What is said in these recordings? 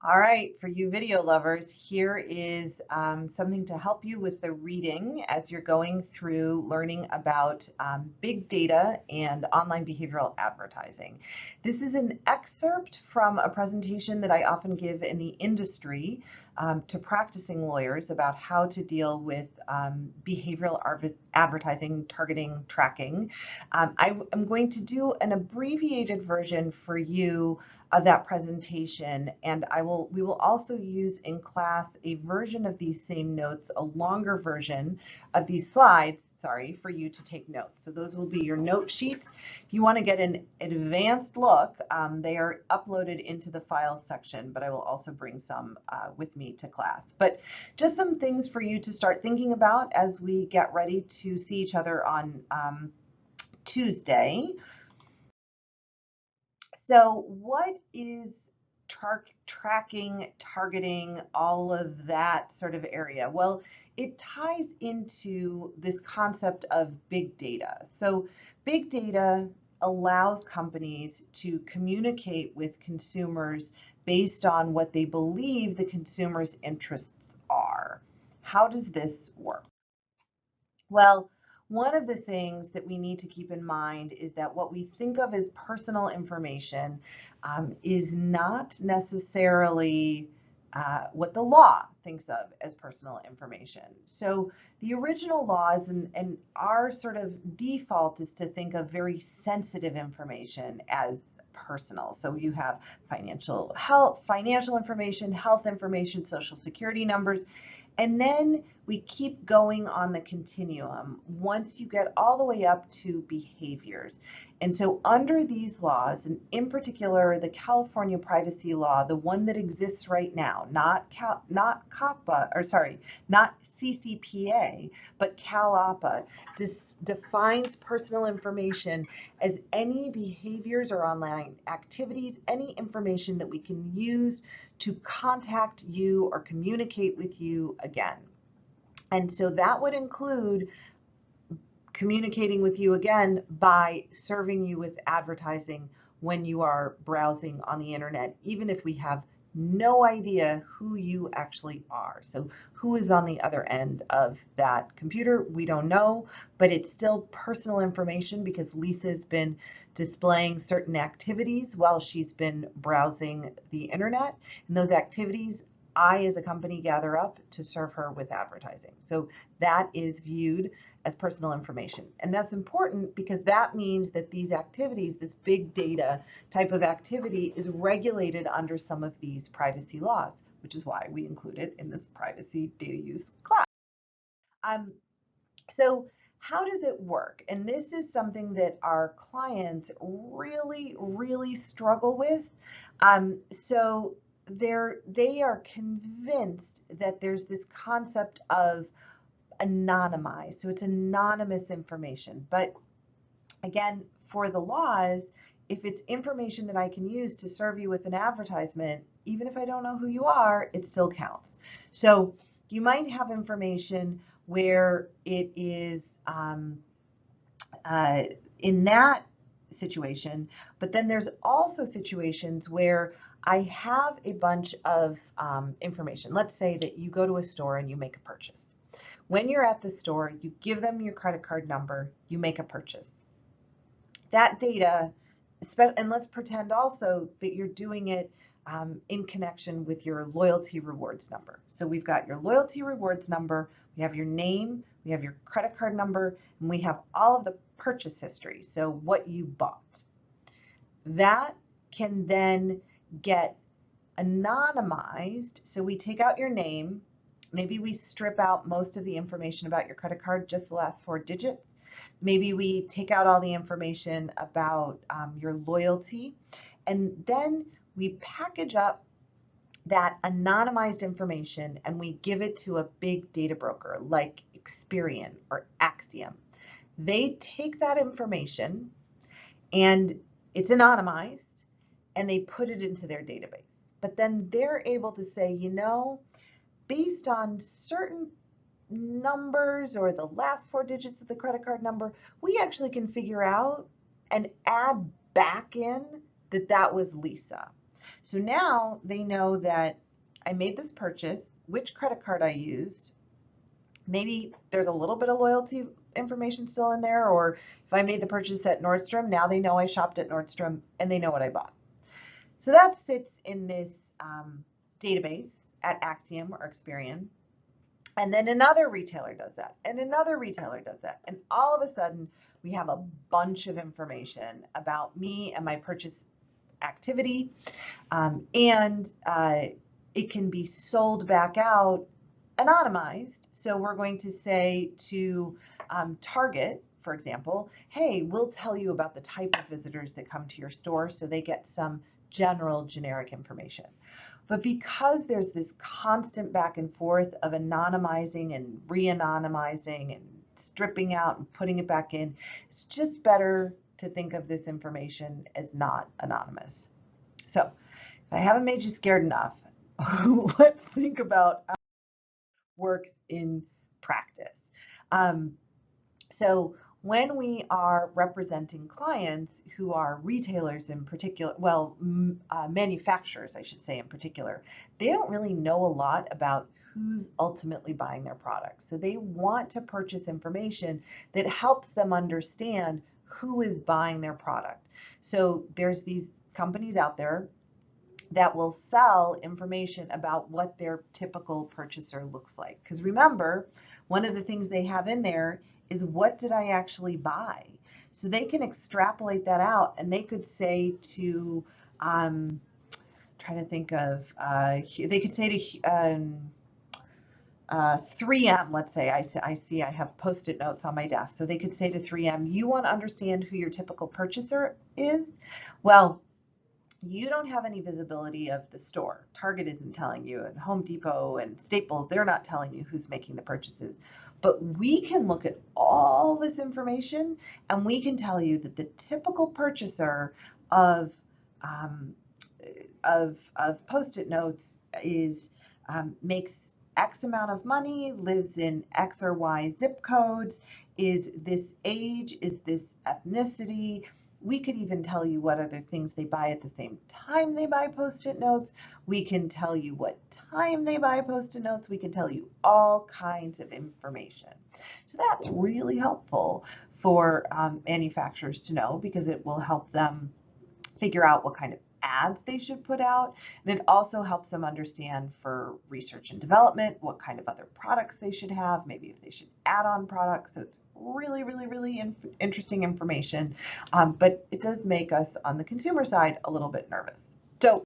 All right, for you video lovers, here is something to help you with the reading as you're going through learning about big data and online behavioral advertising. This is an excerpt from a presentation that I often give in the industry to practicing lawyers about how to deal with behavioral advertising, targeting, tracking. I am going to do an abbreviated version for you of that presentation, and we will also use in class a version of these same notes, a longer version of these slides, sorry, for you to take notes. So those will be your note sheets. If you want to get an advanced look, they are uploaded into the files section, but I will also bring some with me to class. But just some things for you to start thinking about as we get ready to see each other on Tuesday. So what is tracking, targeting, all of that sort of area? Well, it ties into this concept of big data. So big data allows companies to communicate with consumers based on what they believe the consumer's interests are. How does this work? Well, one of the things that we need to keep in mind is that what we think of as personal information is not necessarily what the law thinks of as personal information. So the original laws and our sort of default is to think of very sensitive information as personal. So you have financial information, health information, social security numbers, and then we keep going on the continuum once you get all the way up to behaviors. And so under these laws, and in particular the California Privacy Law, the one that exists right now, not COPPA, or sorry, not CCPA, but CalAPA, defines personal information as any behaviors or online activities, any information that we can use to contact you or communicate with you again. And so that would include communicating with you again by serving you with advertising when you are browsing on the internet, even if we have no idea who you actually are. So who is on the other end of that computer, we don't know, but it's still personal information because Lisa's been displaying certain activities while she's been browsing the internet. And those activities I, as a company, gather up to serve her with advertising. So that is viewed as personal information. And that's important because that means that these activities, this big data type of activity, is regulated under some of these privacy laws, which is why we include it in this privacy data use class. Um, so how does it work? And this is something that our clients really struggle with. So they are convinced that there's this concept of anonymized. So it's anonymous information. But again, for the laws, if it's information that I can use to serve you with an advertisement, even if I don't know who you are, it still counts. So you might have information where it is in that situation, but then there's also situations where I have a bunch of information. Let's say that you go to a store and you make a purchase. When you're at the store, you give them your credit card number, you make a purchase. That data, and let's pretend also that you're doing it in connection with your loyalty rewards number. So we've got your loyalty rewards number, we have your name, we have your credit card number, and we have all of the purchase history, so what you bought. That can then get anonymized, so we take out your name, maybe we strip out most of the information about your credit card, just the last 4 digits. Maybe we take out all the information about your loyalty, and then we package up that anonymized information and we give it to a big data broker like Experian or Axiom. They take that information and it's anonymized and they put it into their database. But then they're able to say, you know, based on certain numbers or the last 4 digits of the credit card number, we actually can figure out and add back in that that was Lisa. So now they know that I made this purchase, which credit card I used. Maybe there's a little bit of loyalty information still in there, or if I made the purchase at Nordstrom, now they know I shopped at Nordstrom and they know what I bought. So that sits in this database at Axiom or Experian. And then another retailer does that, and another retailer does that. And all of a sudden, we have a bunch of information about me and my purchase activity. And it can be sold back out anonymized. So we're going to say to Target, for example, hey, we'll tell you about the type of visitors that come to your store, so they get some general generic information. But because there's this constant back and forth of anonymizing and re-anonymizing and stripping out and putting it back in, it's just better to think of this information as not anonymous. So if I haven't made you scared enough, let's think about how it works in practice. So when we are representing clients who are retailers in particular, well, manufacturers, I should say in particular, they don't really know a lot about who's ultimately buying their product. So they want to purchase information that helps them understand who is buying their product. So there's these companies out there that will sell information about what their typical purchaser looks like. Because remember, one of the things they have in there is, what did I actually buy? So they can extrapolate that out, and they could say to, trying to think of, they could say to 3M, let's say, I see I have Post-it notes on my desk. So they could say to 3M, you want to understand who your typical purchaser is? Well, you don't have any visibility of the store. Target isn't telling you, and Home Depot and Staples, they're not telling you who's making the purchases. But we can look at all this information, and we can tell you that the typical purchaser of Post-it notes is makes X amount of money, lives in X or Y zip codes, is this age, is this ethnicity. We could even tell you what other things they buy at the same time they buy Post-it notes. We can tell you what time they buy Post-it notes. We can tell you all kinds of information. So that's really helpful for manufacturers to know, because it will help them figure out what kind of ads they should put out. And it also helps them understand for research and development what kind of other products they should have, maybe if they should add on products. So it's really, really, really interesting information. But it does make us on the consumer side a little bit nervous. So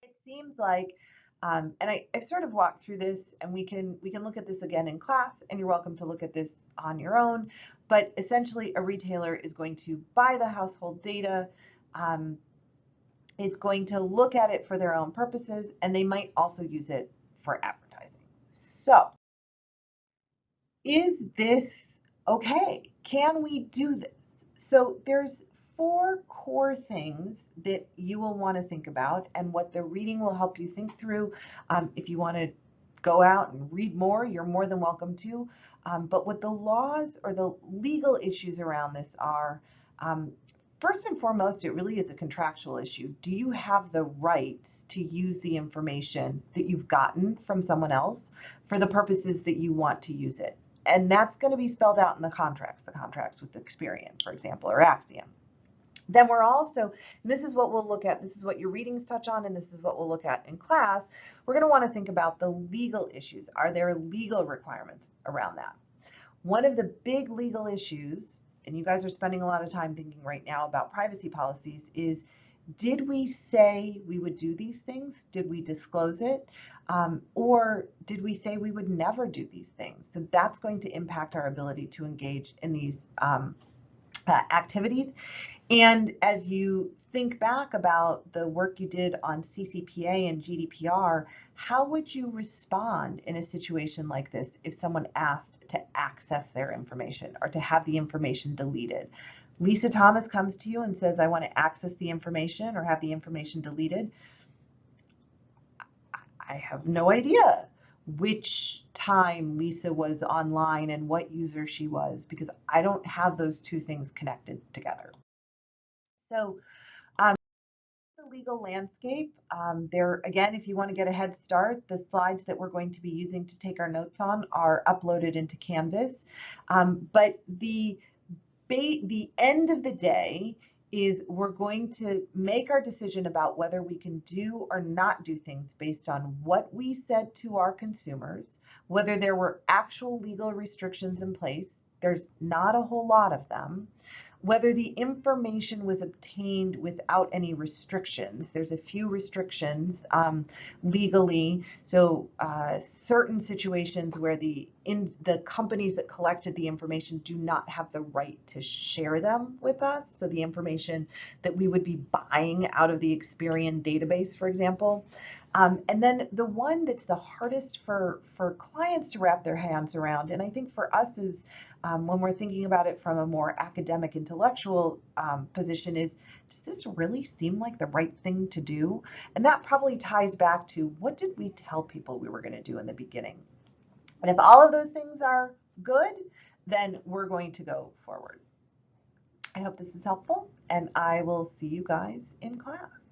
it seems like, and I've sort of walked through this, and we can look at this again in class, and you're welcome to look at this on your own. But essentially, a retailer is going to buy the household data, is going to look at it for their own purposes, and they might also use it for advertising. So is this okay? Can we do this? So there's 4 core things that you will want to think about, and what the reading will help you think through. If you want to go out and read more, you're more than welcome to. But what the laws or the legal issues around this are, first and foremost, it really is a contractual issue. Do you have the rights to use the information that you've gotten from someone else for the purposes that you want to use it? And that's going to be spelled out in the contracts with Experian, for example, or Axiom. Then we're also, and this is what we'll look at, this is what your readings touch on, and this is what we'll look at in class, we're going to want to think about the legal issues. Are there legal requirements around that? One of the big legal issues, and you guys are spending a lot of time thinking right now about privacy policies, is, did we say we would do these things? Did we disclose it? Or did we say we would never do these things? So that's going to impact our ability to engage in these activities. And as you think back about the work you did on CCPA and GDPR, how would you respond in a situation like this if someone asked to access their information or to have the information deleted? Lisa Thomas comes to you and says, I want to access the information or have the information deleted. I have no idea which time Lisa was online and what user she was, because I don't have those two things connected together. So the legal landscape. There, again, if you want to get a head start, the slides that we're going to be using to take our notes on are uploaded into Canvas. But the end of the day is we're going to make our decision about whether we can do or not do things based on what we said to our consumers, whether there were actual legal restrictions in place. There's not a whole lot of them. Whether the information was obtained without any restrictions. There's a few restrictions legally. So certain situations where the companies that collected the information do not have the right to share them with us. So the information that we would be buying out of the Experian database, for example. And then the one that's the hardest for clients to wrap their hands around, and I think for us is when we're thinking about it from a more academic, intellectual position, is, does this really seem like the right thing to do? And that probably ties back to, what did we tell people we were going to do in the beginning? And if all of those things are good, then we're going to go forward. I hope this is helpful, and I will see you guys in class.